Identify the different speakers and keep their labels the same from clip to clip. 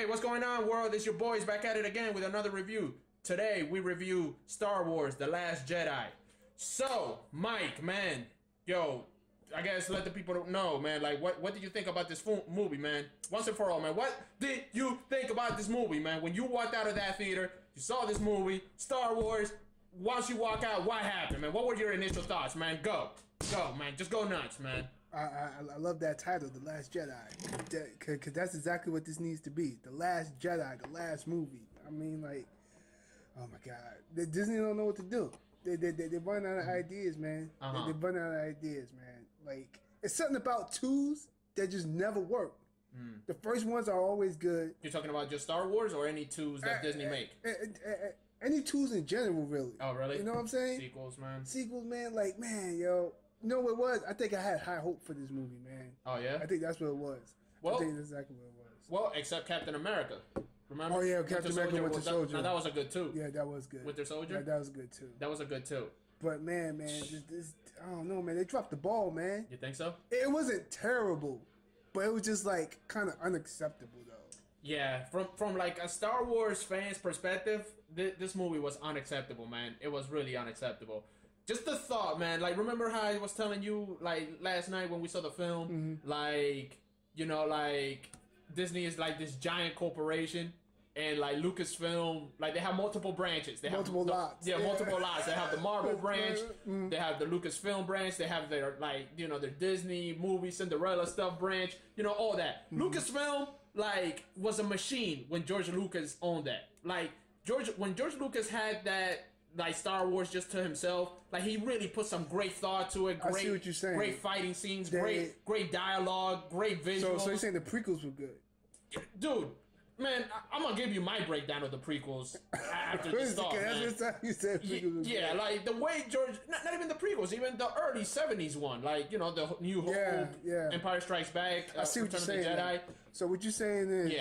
Speaker 1: Hey, what's going on, world? It's your boys back at it again with another review. Today, we review Star Wars, The Last Jedi. So, Mike, man, yo, I guess let the people know, man, like, what did you think about this movie, man? Once and for all, man, what did you think about this movie, man? When you walked out of that theater, you saw this movie, Star Wars, once you walk out, what happened, man? What were your initial thoughts, man? Go, man, just go nuts, man.
Speaker 2: I love that title, The Last Jedi, because that's exactly what this needs to be. The Last Jedi, the last movie. I mean, like, oh my God, Disney don't know what to do. They run out of ideas, man. They run out of ideas, man. Like, it's something about twos that just never work. The first ones are always good.
Speaker 1: You're talking about just Star Wars or any twos that Disney make?
Speaker 2: Any twos in general, really.
Speaker 1: Oh, really?
Speaker 2: You know what I'm saying?
Speaker 1: Sequels, man.
Speaker 2: Sequels, man. Like, man, yo. You know what it was? I think I had high hope for this movie, man.
Speaker 1: Oh, yeah?
Speaker 2: I think that's what it was.
Speaker 1: Well,
Speaker 2: I think that's exactly what it was.
Speaker 1: Well, except Captain America. Remember?
Speaker 2: Oh, yeah, Captain America Winter Soldier.
Speaker 1: Now, that was a good, too.
Speaker 2: Yeah, that was good.
Speaker 1: Winter Soldier?
Speaker 2: Yeah, that was good, too.
Speaker 1: That was a good, too.
Speaker 2: But, man, this I don't know, man. They dropped the ball, man.
Speaker 1: You think so?
Speaker 2: It wasn't terrible, but it was just, like, kind of unacceptable, though.
Speaker 1: Yeah, from like a Star Wars fan's perspective, this movie was unacceptable, man. It was really unacceptable. Just the thought, man. Like, remember how I was telling you, like, last night when we saw the film? Like, you know, like, Disney is like this giant corporation. And, like, Lucasfilm, like, they have multiple branches. They have
Speaker 2: multiple lots.
Speaker 1: Yeah, multiple lots. They have the Marvel branch. They have the Lucasfilm branch. They have their, like, you know, their Disney movie, Cinderella stuff branch. You know, all that. Lucasfilm, like, was a machine when George Lucas owned that. Like, when George Lucas had that, like, Star Wars just to himself, like, he really put some great thought to it.
Speaker 2: I see what you're saying.
Speaker 1: Great fighting scenes, great dialogue, great visuals.
Speaker 2: So you're saying the prequels were good?
Speaker 1: Dude, man, I'm gonna give you my breakdown of the prequels after this thought, man.
Speaker 2: That's the time you said prequels was
Speaker 1: yeah,
Speaker 2: good.
Speaker 1: like, the way George, not even the prequels, even the early 70s one, like, you know, the New Hope, Empire Strikes Back,
Speaker 2: I see what you're saying.
Speaker 1: Jedi.
Speaker 2: So what you're saying is,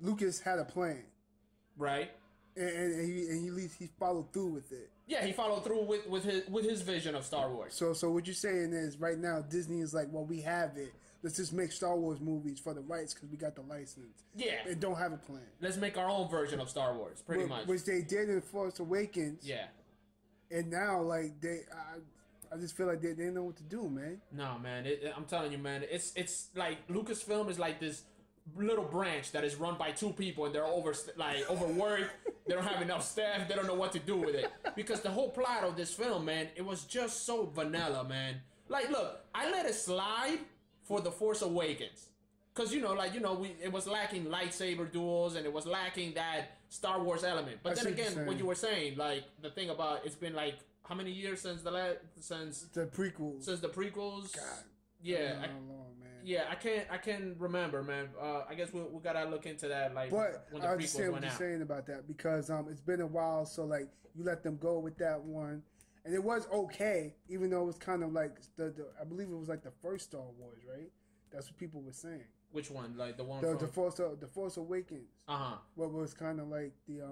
Speaker 2: Lucas had a plan,
Speaker 1: right?
Speaker 2: And he followed through with it.
Speaker 1: Yeah, he followed through with his vision of Star Wars.
Speaker 2: So what you're saying is, right now Disney is like, well, we have it. Let's just make Star Wars movies for the rights because we got the license. Yeah, they don't have a plan.
Speaker 1: Let's make our own version of Star Wars, pretty much.
Speaker 2: Which they did in Force Awakens. Yeah, and now like I just feel like they didn't know what to do, man.
Speaker 1: No, man, I'm telling you, man, it's like Lucasfilm is like this little branch that is run by two people and they're overworked. They don't have enough staff. They don't know what to do with it because the whole plot of this film, man, it was just so vanilla, man. Like, look, I let it slide for The Force Awakens because it was lacking lightsaber duels and it was lacking that Star Wars element. But then again, what you were saying, like, the thing about it's been like how many years since the prequels? Since the prequels.
Speaker 2: God.
Speaker 1: Yeah, I can't remember, man. I guess we gotta look into that. Like,
Speaker 2: but
Speaker 1: when the
Speaker 2: I understand what you're saying about that because it's been a while. So like, you let them go with that one, and it was okay, even though it was kind of like I believe it was like the first Star Wars, right? That's what people were saying.
Speaker 1: Which one? Like the one
Speaker 2: the Force Awakens. What was kind of like the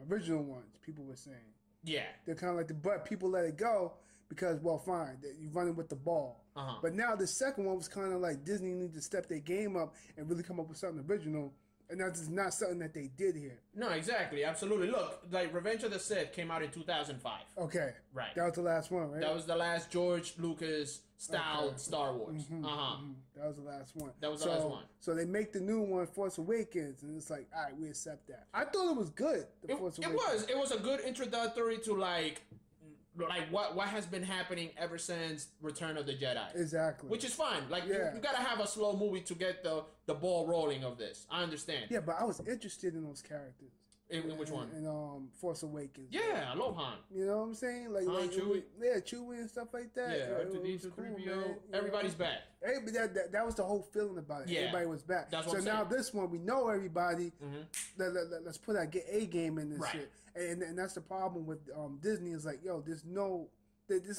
Speaker 2: original ones? People were saying.
Speaker 1: Yeah,
Speaker 2: they're kind of like but people let it go because, well, fine, you're running with the ball. But now the second one was kind of like Disney needed to step their game up and really come up with something original, and that's just not something that they did here.
Speaker 1: No, exactly, absolutely. Look, like Revenge of the Sith came out in 2005.
Speaker 2: Okay,
Speaker 1: right.
Speaker 2: That was the last one, right?
Speaker 1: That was the last George Lucas styled Star Wars.
Speaker 2: That was the last one.
Speaker 1: That was the last one.
Speaker 2: So they make the new one, Force Awakens, and it's like, all right, we accept that. I thought it was good.
Speaker 1: Force Awakens. It was a good introductory to like what has been happening ever since Return of the Jedi.
Speaker 2: Exactly.
Speaker 1: Which is fine. Like, you gotta have a slow movie to get the ball rolling of this. I understand.
Speaker 2: Yeah, but I was interested in those characters.
Speaker 1: In which one?
Speaker 2: In Force Awakens.
Speaker 1: Yeah, I love Han.
Speaker 2: You know what I'm saying? Like
Speaker 1: Chewie.
Speaker 2: Chewie and stuff like that.
Speaker 1: Yeah, R2D2, 3PO. Everybody's back.
Speaker 2: Hey, but that was the whole feeling about it. Yeah. Everybody was back.
Speaker 1: That's what I'm
Speaker 2: now
Speaker 1: saying.
Speaker 2: This one, we know everybody. Let's put our A game in this shit. And that's the problem with Disney is like, yo, there's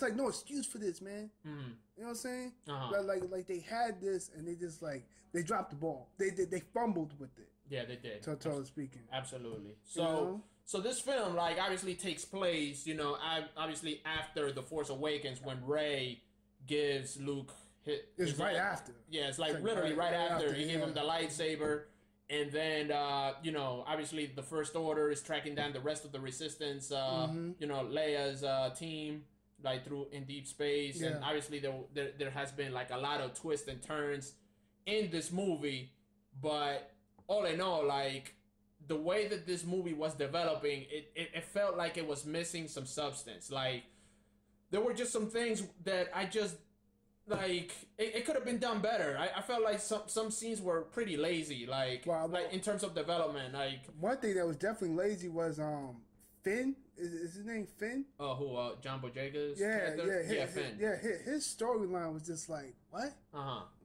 Speaker 2: like no excuse for this, man. You know what I'm saying? Like they had this and they just like they dropped the ball. They fumbled with it.
Speaker 1: Yeah, they did.
Speaker 2: Totally speaking.
Speaker 1: Absolutely. So this film, like, obviously takes place, obviously after The Force Awakens when Rey gives Luke
Speaker 2: It's right after.
Speaker 1: Yeah, it's like literally right after. He gave him the lightsaber. And then, obviously the First Order is tracking down the rest of the Resistance, Leia's team, like through in deep space.
Speaker 2: Yeah.
Speaker 1: And obviously there has been like a lot of twists and turns in this movie. But all in all, like, the way that this movie was developing, it felt like it was missing some substance. Like, there were just some things that I just like it could have been done better. I felt like some scenes were pretty lazy, like in terms of development. Like,
Speaker 2: one thing that was definitely lazy was Finn. Is his name Finn?
Speaker 1: Oh, who? John Boyega's
Speaker 2: yeah,
Speaker 1: character?
Speaker 2: Finn. His storyline was just like, what?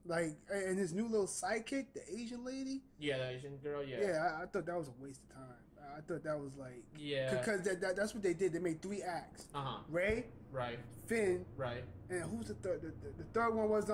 Speaker 2: Like, and his new little sidekick, the Asian lady.
Speaker 1: Yeah, the Asian girl. Yeah.
Speaker 2: Yeah, I thought that was a waste of time. I thought that was like, because that's what they did. They made 3 acts. Rey,
Speaker 1: right.
Speaker 2: Finn,
Speaker 1: right.
Speaker 2: And who's the third? The third one was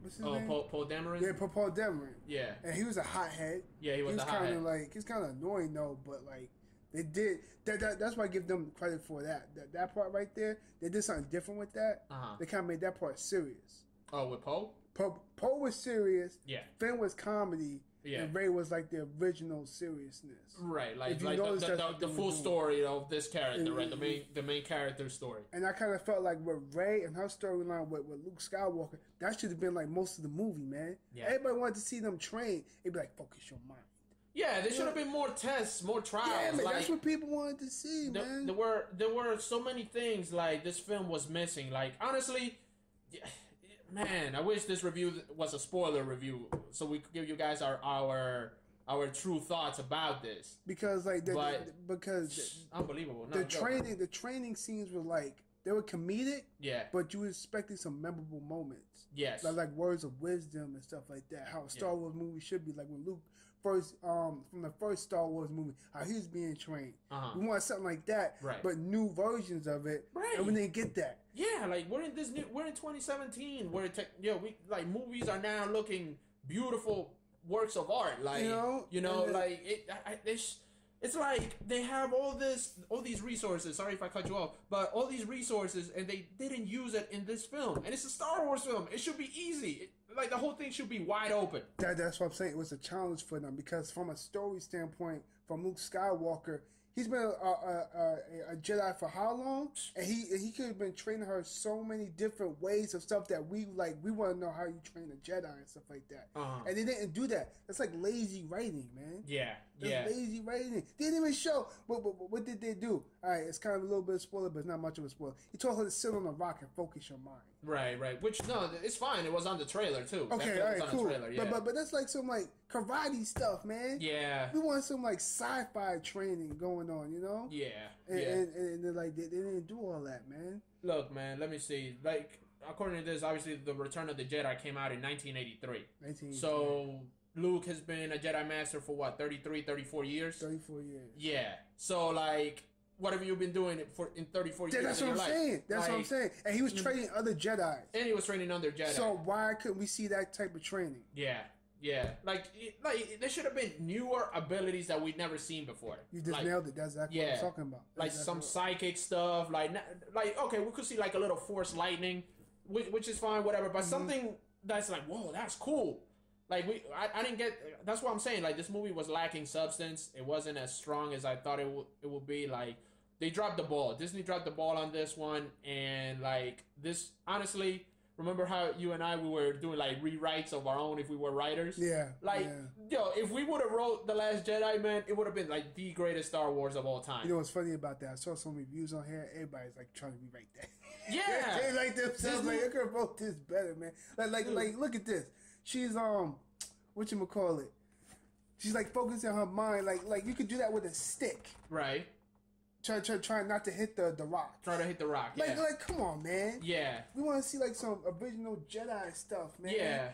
Speaker 2: what's his name?
Speaker 1: Paul Dameron.
Speaker 2: Yeah, Paul Dameron.
Speaker 1: Yeah,
Speaker 2: and he was a hothead.
Speaker 1: Yeah, he was a hothead.
Speaker 2: Kind of like, he's kind of annoying though, but like they did that. That's why I give them credit for that part right there. They did something different with that. They kind of made that part serious.
Speaker 1: Oh, with Poe?
Speaker 2: Poe was serious.
Speaker 1: Yeah.
Speaker 2: Finn was comedy. Yeah. And Rey was like the original seriousness.
Speaker 1: Right, like the full story of this character, right? The main character story.
Speaker 2: And I kind of felt like with Rey and her storyline with Luke Skywalker, that should have been like most of the movie, man. Yeah. Everybody wanted to see them train. It'd be like, focus your mind.
Speaker 1: Yeah, there should have been more tests, more trials.
Speaker 2: Yeah, man,
Speaker 1: like,
Speaker 2: that's what people wanted to see, man.
Speaker 1: There were so many things like this film was missing. Like, honestly, man, I wish this review was a spoiler review so we could give you guys our true thoughts about this.
Speaker 2: Because like
Speaker 1: unbelievable.
Speaker 2: The training scenes were like, they were comedic.
Speaker 1: Yeah.
Speaker 2: But you were expecting some memorable moments.
Speaker 1: Yes.
Speaker 2: Like words of wisdom and stuff like that. How a Star Wars movie should be. Like when Luke first from the first Star Wars movie, how he was being trained. We want something like that,
Speaker 1: right?
Speaker 2: But new versions of it, right? And we didn't get that.
Speaker 1: Yeah, like we're in 2017, where movies are now looking beautiful works of art, like it's like they have all these resources. Sorry if I cut you off, but all these resources, and they didn't use it in this film. And it's a Star Wars film. It should be easy. Like the whole thing should be wide open.
Speaker 2: That's what I'm saying. It was a challenge for them because from a story standpoint, from Luke Skywalker, he's been a Jedi for how long? And he could have been training her so many different ways of stuff that we want to know how you train a Jedi and stuff like that. And they didn't do that. That's like lazy writing, man. That's lazy writing. They didn't even show. What did they do? All right, it's kind of a little bit of spoiler, but it's not much of a spoiler. He told her to sit on a rock and focus your mind.
Speaker 1: Right. Which, no, it's fine. It was on the trailer too.
Speaker 2: Okay, all right, cool. Trailer, yeah. But that's like some like karate stuff, man.
Speaker 1: Yeah.
Speaker 2: We want some like sci-fi training going on, you know?
Speaker 1: Yeah.
Speaker 2: And they're like they didn't do all that, man.
Speaker 1: Look, man, let me see. Like, according to this, obviously the Return of the Jedi came out in 1983. So Luke has been a Jedi Master for what, 34 years?
Speaker 2: 34 years.
Speaker 1: Yeah. So like, what have you been doing in 34 years?
Speaker 2: That's what I'm saying. That's what I'm saying. And he was training other Jedi.
Speaker 1: And he was training other Jedi.
Speaker 2: So why couldn't we see that type of training?
Speaker 1: Yeah. Like there should have been newer abilities that we'd never seen before.
Speaker 2: You just nailed it. That's exactly what I'm talking about.
Speaker 1: Like some psychic stuff. Like okay, we could see like a little Force lightning, which is fine, whatever. But something that's like, whoa, that's cool. Like I didn't get. That's what I'm saying. Like this movie was lacking substance. It wasn't as strong as I thought it would be. Like they dropped the ball. Disney dropped the ball on this one, and like this, honestly. Remember how you and I, we were doing like rewrites of our own if we were writers?
Speaker 2: Yeah.
Speaker 1: Like, yo, if we would have wrote The Last Jedi, man, it would have been like the greatest Star Wars of all time.
Speaker 2: You know what's funny about that? I saw some reviews on here. Everybody's like trying to rewrite that.
Speaker 1: Yeah.
Speaker 2: They like themselves. Like, I could have wrote this better, man. Like, look at this. She's, whatchamacallit? She's like focusing her mind. Like you could do that with a stick.
Speaker 1: Right.
Speaker 2: Try not to hit the rock.
Speaker 1: Try to hit the rock.
Speaker 2: Like, come on, man.
Speaker 1: Yeah.
Speaker 2: We want to see like some original Jedi stuff, man.
Speaker 1: Yeah.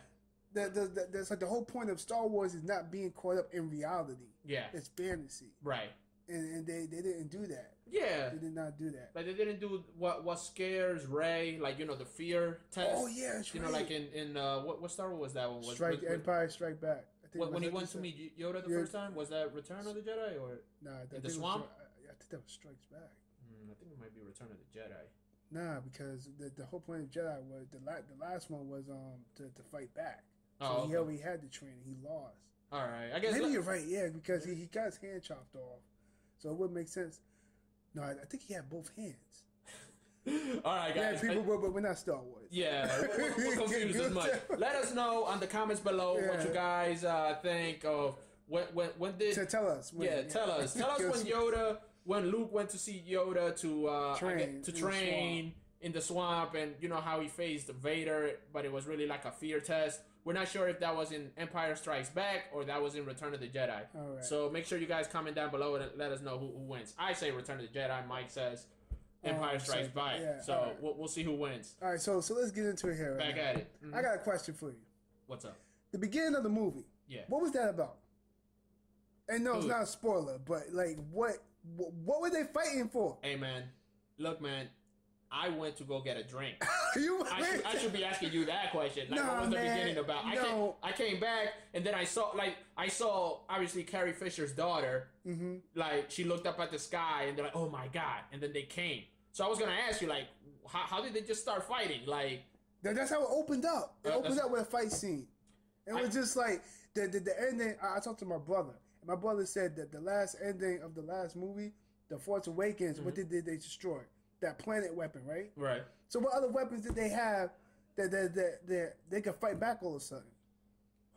Speaker 2: That's like the whole point of Star Wars is not being caught up in reality.
Speaker 1: Yeah.
Speaker 2: It's fantasy.
Speaker 1: Right.
Speaker 2: And they didn't do that.
Speaker 1: Yeah.
Speaker 2: They did not do that.
Speaker 1: Like they didn't do what scares Rey, like the fear test.
Speaker 2: Oh yeah, that's right.
Speaker 1: Like in what Star Wars was that one?
Speaker 2: Empire Strike Back.
Speaker 1: I think when he went to meet Yoda the first time, was that Return of the Jedi or the swamp?
Speaker 2: I think that was Strikes Back.
Speaker 1: I think it might be Return of the Jedi.
Speaker 2: Nah, because the whole point of Jedi was the last one was to fight back. So
Speaker 1: Oh,
Speaker 2: he
Speaker 1: okay.
Speaker 2: already had the training. He lost.
Speaker 1: All right. I guess
Speaker 2: Maybe you're right, yeah, because he got his hand chopped off. So it would make sense. No, I think he had both hands.
Speaker 1: All right, guys.
Speaker 2: Yeah, people, but we're not Star Wars.
Speaker 1: Yeah, we're confused as much. Let us know on the comments below what you guys think of when did.
Speaker 2: So tell us.
Speaker 1: Tell us when Luke went to see Yoda to train in the swamp, and you know how he faced Vader, but it was really like a fear test. We're not sure if that was in Empire Strikes Back or that was in Return of the Jedi.
Speaker 2: All right.
Speaker 1: So make sure you guys comment down below and let us know who wins. I say Return of the Jedi. Mike says Empire Strikes Back. Yeah, so we'll see who wins.
Speaker 2: All right, so let's get into it here.
Speaker 1: Back at it.
Speaker 2: I got a question for you.
Speaker 1: What's up?
Speaker 2: The beginning of the movie.
Speaker 1: Yeah.
Speaker 2: What was that about? And no, it's not a spoiler, but like, what were they fighting for?
Speaker 1: Hey man, look man, I went to go get a drink.
Speaker 2: I
Speaker 1: should be asking you that question. Like, what was the beginning about? I came back and then I saw obviously Carrie Fisher's daughter. Mm-hmm. Like she looked up at the sky and they're like, oh my god, and then they came. So I was gonna ask you like, how did they just start fighting? Like
Speaker 2: that's how it opened up. It opened up with a fight scene. It was just like the ending. I talked to my brother. My brother said that the last ending of the last movie, The Force Awakens, what did they destroy? That planet weapon, right?
Speaker 1: Right.
Speaker 2: So what other weapons did they have that they could fight back all of a sudden?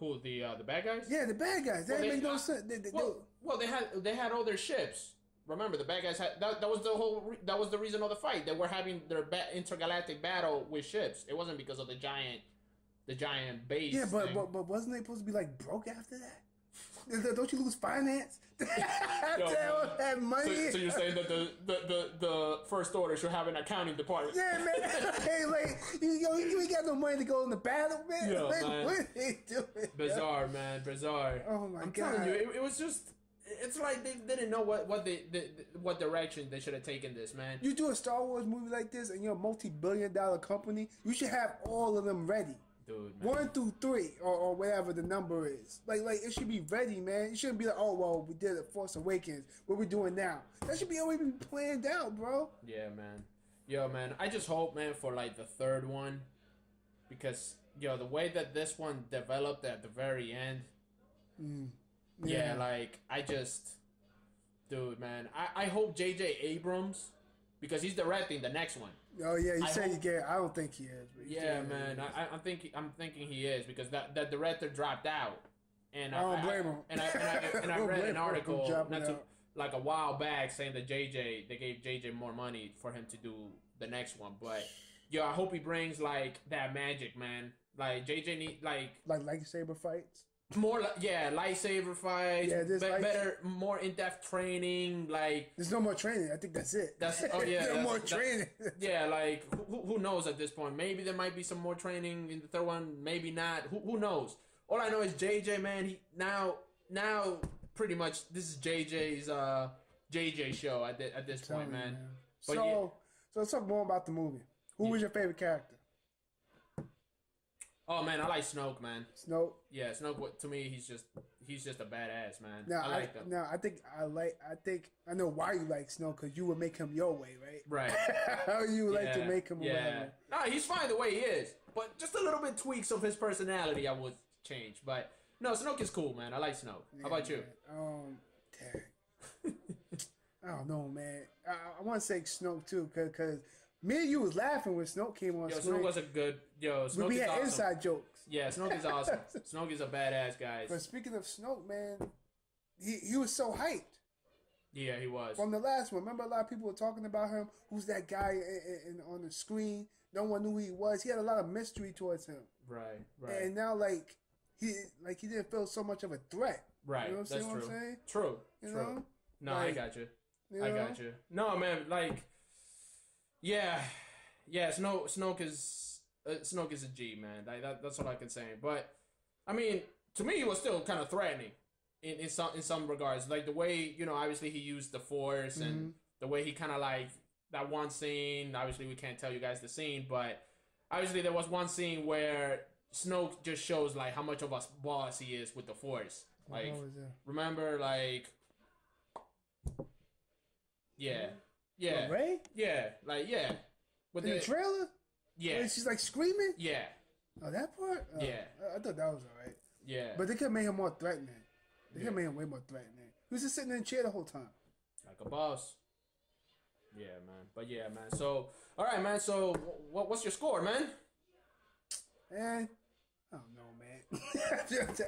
Speaker 1: Who, the bad guys?
Speaker 2: Yeah, the bad guys. That didn't make no sense.
Speaker 1: They had all their ships. Remember, the bad guys had that was the reason of the fight. They were having their intergalactic battle with ships. It wasn't because of the giant base.
Speaker 2: Yeah, but wasn't they supposed to be like broke after that? Don't you lose finance? That money.
Speaker 1: So you're saying that the First Order should have an accounting department?
Speaker 2: Yeah, man. Hey, like you ain't got no money to go in the battle, man.
Speaker 1: Yo,
Speaker 2: like,
Speaker 1: man.
Speaker 2: what are they doing?
Speaker 1: Bizarre, man. Bizarre.
Speaker 2: Oh my god!
Speaker 1: I'm telling you, it was just. It's like they didn't know what direction they should have taken this, man.
Speaker 2: You do a Star Wars movie like this, and you're a multi-billion-dollar company. You should have all of them ready.
Speaker 1: Dude, man.
Speaker 2: 1 through 3 or whatever the number is. Like it should be ready, man. It shouldn't be like, oh well, we did it, Force Awakens. What we doing now? That should be already planned out, bro.
Speaker 1: Yeah, man. Yo, man. I just hope, man, for like the third one, because the way that this one developed at the very end. Yeah, like dude, man. I hope J.J. Abrams, because he's directing the next one.
Speaker 2: Oh yeah, you say you get. I don't think he is. But
Speaker 1: yeah, man. I'm thinking he is, because that director dropped out, and
Speaker 2: I don't blame him.
Speaker 1: And I read an article like a while back saying that they gave JJ more money for him to do the next one. But I hope he brings like that magic, man. Like JJ need like
Speaker 2: lightsaber fights.
Speaker 1: More, lightsaber fights. Yeah, better, more in-depth training. Like
Speaker 2: there's no more training. I think that's it. No more training.
Speaker 1: Yeah, like who knows at this point? Maybe there might be some more training in the third one. Maybe not. Who knows? All I know is JJ, man. He now pretty much this is JJ's JJ show at this point, man. But
Speaker 2: so let's talk more about the movie. Who was your favorite character?
Speaker 1: Oh man, I like Snoke, man.
Speaker 2: Snoke.
Speaker 1: Yeah, Snoke. To me, he's just a badass, man.
Speaker 2: Now,
Speaker 1: I like them.
Speaker 2: Now, I think I know why you like Snoke, because you would make him your way, right?
Speaker 1: Right.
Speaker 2: How you like to make him?
Speaker 1: Yeah. No, he's fine the way he is, but just a little bit tweaks of his personality I would change. But no, Snoke is cool, man. I like Snoke.
Speaker 2: Yeah,
Speaker 1: how about you?
Speaker 2: Dang. I don't know, man. I want to say Snoke too, because me and you was laughing when Snoke came on screen.
Speaker 1: Snoke was a good. Snoke
Speaker 2: we
Speaker 1: is
Speaker 2: had
Speaker 1: awesome.
Speaker 2: Inside jokes.
Speaker 1: Yeah, Snoke is awesome. Snoke is a badass, guys.
Speaker 2: But speaking of Snoke, man, he was so hyped.
Speaker 1: Yeah, he was.
Speaker 2: From the last one. Remember, a lot of people were talking about him. Who's that guy on the screen? No one knew who he was. He had a lot of mystery towards him.
Speaker 1: Right.
Speaker 2: And now, he didn't feel so much of a threat.
Speaker 1: Right.
Speaker 2: You know
Speaker 1: That's
Speaker 2: what
Speaker 1: true.
Speaker 2: I'm saying?
Speaker 1: True.
Speaker 2: You
Speaker 1: true.
Speaker 2: know?
Speaker 1: No, I got you. I got you. No, man, yeah, Snoke is a G, man. That's what I can say. But I mean, to me, it was still kind of threatening in some regards. Like the way obviously he used the Force and the way he kind of like that one scene. Obviously, we can't tell you guys the scene, but obviously there was one scene where Snoke just shows like how much of a boss he is with the Force. Like, remember, like. Yeah.
Speaker 2: What, Rey?
Speaker 1: Yeah. Like, yeah.
Speaker 2: In the trailer?
Speaker 1: Yeah.
Speaker 2: When she's like screaming?
Speaker 1: Yeah.
Speaker 2: Oh, that part?
Speaker 1: Yeah.
Speaker 2: I thought that was alright.
Speaker 1: Yeah.
Speaker 2: But they could have made him more threatening. They could have made him way more threatening. He was just sitting in the chair the whole time.
Speaker 1: Like a boss. Yeah, man. But yeah, man. So, all right, man. So, what's your score, man?
Speaker 2: And I don't know, man.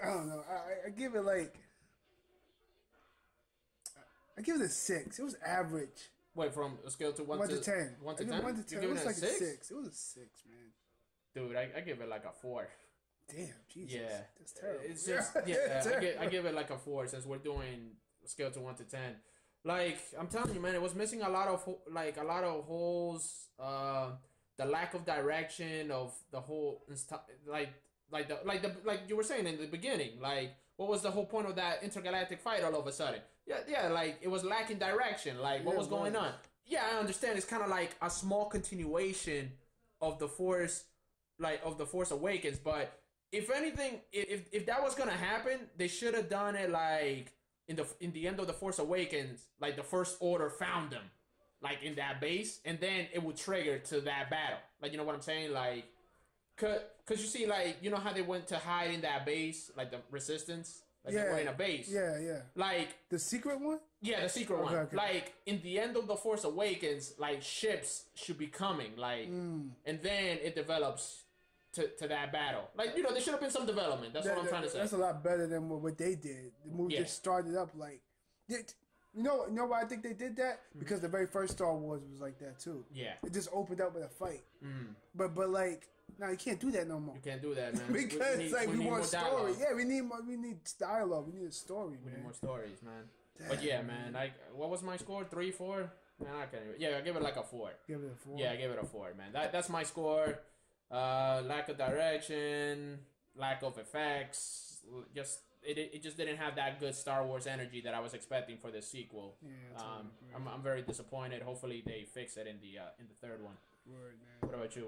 Speaker 2: I don't know. I give it like. I give it a 6. It was average.
Speaker 1: Wait, from a scale to 1 to
Speaker 2: 10.
Speaker 1: 1 to 10?
Speaker 2: 1 to 10.
Speaker 1: You
Speaker 2: It was
Speaker 1: giving
Speaker 2: like
Speaker 1: it a 6?
Speaker 2: 6. It was a 6, man.
Speaker 1: Dude, I give it like a 4.
Speaker 2: Damn, Jesus.
Speaker 1: Yeah.
Speaker 2: That's terrible.
Speaker 1: It's just, I give it like a 4 since we're doing scale to 1 to 10. Like, I'm telling you, man, it was missing a lot of holes. The lack of direction of the whole, like you were saying in the beginning. Like, what was the whole point of that intergalactic fight all of a sudden? Yeah, like it was lacking direction. Like, what was going on? Yeah, I understand. It's kind of like a small continuation of the Force, like of the Force Awakens. But if anything, if that was gonna happen, they should have done it like in the end of the Force Awakens, like the First Order found them, like in that base, and then it would trigger to that battle. Like, you know what I'm saying? Like, cause you see, like, you know how they went to hide in that base, like the Resistance, like they were in a base.
Speaker 2: Yeah.
Speaker 1: Like
Speaker 2: the secret one.
Speaker 1: Yeah, the secret one.
Speaker 2: Okay.
Speaker 1: Like in the end of the Force Awakens, like ships should be coming, like, and then it develops to that battle. Like, you know, there should have been some development. That's what I'm trying to say.
Speaker 2: That's a lot better than what they did. The movie just started up like, you know why I think they did that? Because the very first Star Wars was like that too.
Speaker 1: Yeah,
Speaker 2: it just opened up with a fight. But like, now you can't do that no more.
Speaker 1: You can't do that, man.
Speaker 2: Because we want story.
Speaker 1: Dialogue.
Speaker 2: Yeah, we need dialogue. We need a story.
Speaker 1: We
Speaker 2: need
Speaker 1: more stories, man.
Speaker 2: Damn,
Speaker 1: but yeah, man. Like, what was my score? 3, 4? Man, I can't even. Yeah, I give it like a 4.
Speaker 2: Give it a 4.
Speaker 1: Yeah, I give it a 4, man. That's my score. Lack of direction, lack of effects. Just it just didn't have that good Star Wars energy that I was expecting for the sequel.
Speaker 2: Yeah,
Speaker 1: I'm very disappointed. Hopefully they fix it in the third one.
Speaker 2: Word, man.
Speaker 1: What about you?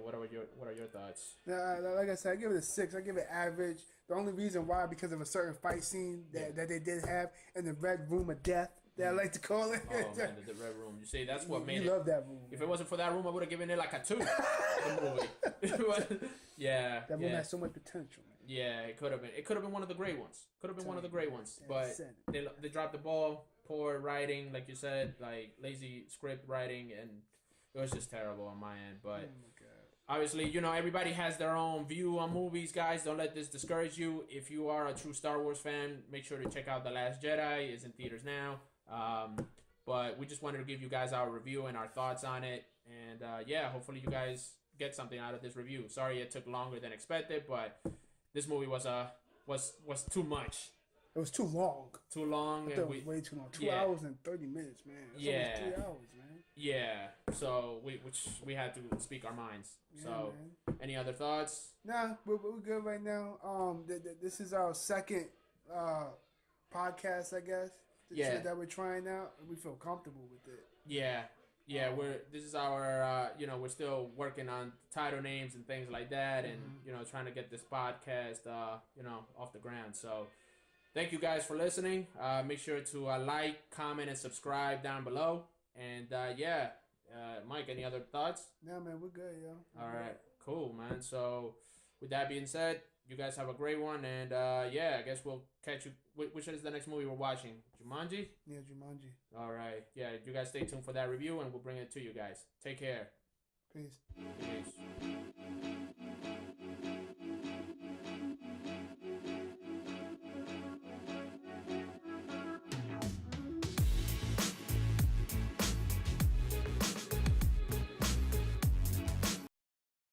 Speaker 1: What are your thoughts?
Speaker 2: Like I said, I give it a 6. I give it average. The only reason why, because of a certain fight scene that they did have in the Red Room of Death, that I like to call it.
Speaker 1: Oh man, the Red Room. You see, that's what made it.
Speaker 2: You love that room.
Speaker 1: If it wasn't for that room, I would have given it like a 2. The movie. Yeah.
Speaker 2: That room has so much potential, man.
Speaker 1: Yeah, it could have been. It could have been one of the great ones. Could have been one of the great ones. But they dropped the ball. Poor writing, like you said, like lazy script writing, and it was just terrible on my end. But obviously, you know, everybody has their own view on movies, guys. Don't let this discourage you. If you are a true Star Wars fan, make sure to check out The Last Jedi. It's in theaters now. But we just wanted to give you guys our review and our thoughts on it. And hopefully you guys get something out of this review. Sorry it took longer than expected, but this movie was too much.
Speaker 2: It was too long.
Speaker 1: Too long.
Speaker 2: It was way too long. 2 hours and 30 minutes, man. That's almost 3 hours, man.
Speaker 1: Yeah. So we had to speak our minds.
Speaker 2: Yeah,
Speaker 1: so
Speaker 2: man.
Speaker 1: Any other thoughts?
Speaker 2: Nah, we're good right now. This is our second podcast, I guess. That we're trying out, and we feel comfortable with it.
Speaker 1: Yeah. This is our we're still working on title names and things like that, and trying to get this podcast off the ground. So thank you guys for listening. Make sure to like, comment, and subscribe down below. And Mike, any other thoughts?
Speaker 2: Nah, man, we're good, yo.
Speaker 1: All right, cool, man. So with that being said, you guys have a great one, and I guess we'll catch you. Which is the next movie we're watching? Jumanji?
Speaker 2: Yeah, Jumanji.
Speaker 1: All right. Yeah, you guys stay tuned for that review, and we'll bring it to you guys. Take care.
Speaker 2: Peace.
Speaker 1: Peace.